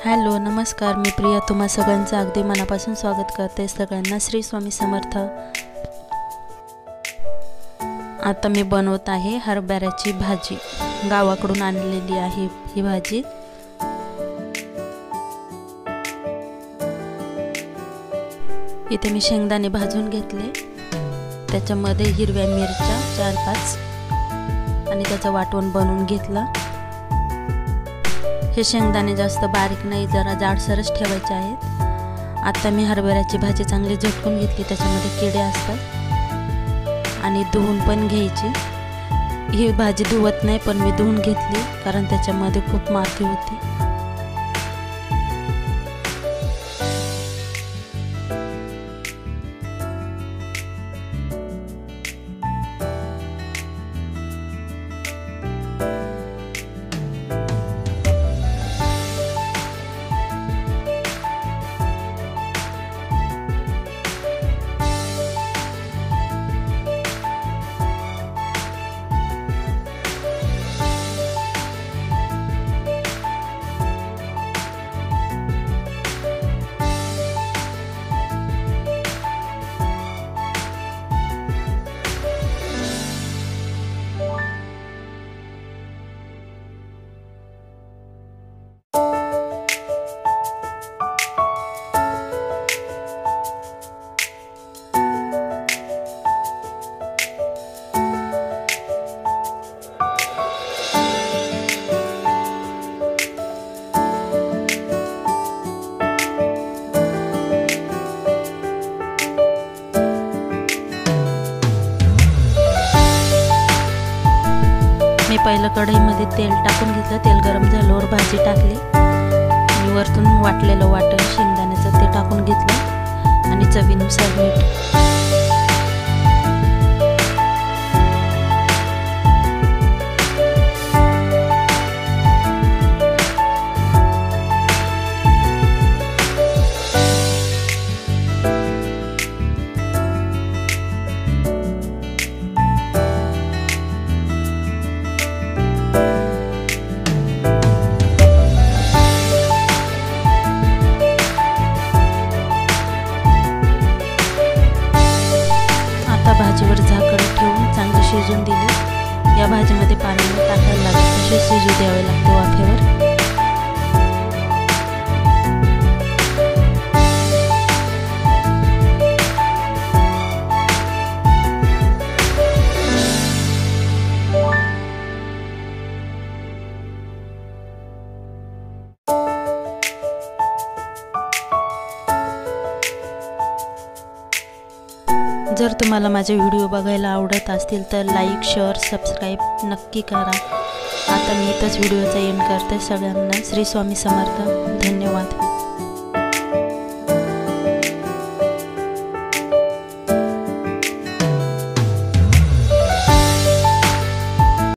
Hello नमस्कार, मी प्रिया तुम्हा सगळ्यांचं अगदी मनापासून स्वागत करते। सगळ्यांना श्री स्वामी समर्थ। आता मी बनवत आहे हरभऱ्याची भाजी। गावाकडून आणलेली आहे ही भाजी। इथे मी शेंगदाणे भाजून घेतले, त्याच्यामध्ये हिरव्या मिरच्या 4-5 आणि त्याचं वाटण बनवून घेतलं। हे शेंगदाणे जास्त बारीक नाही, जरा जाडसरच ठेवायचे आहेत। आता मी हरभऱ्याची भाजी चांगली झटकून घेतली, त्याच्यामध्ये किडे असतात आणि धुवून पण घ्यायची। ही भाजी धुवत नाही, पण मी धुवून घेतली कारण त्याच्यामध्ये खूप माती होती। मी पहिलं कढईमध्ये तेल टाकून घेतलं। तेल गरम झाल्यावर भाजी टाकली आणि वरतून वाटलेलं वाटण शेंगदाण्याचं ते टाकून घेतलं आणि चवीनुसार मीठ। भाजीवर झाकण ठेवून चांगली शिजून दिली। या भाजीमध्ये पाणी टाकायला लागेल, तसे शिजू द्यावे लागते वाफेवर। जर तुम्हाला माझे व्हिडिओ बघायला आवडत असतील तर लाईक, शेअर, सबस्क्राईब नक्की करा। आता मी इथंच व्हिडिओचा एंड करते। सगळ्यांना श्री स्वामी समर्थ। धन्यवाद।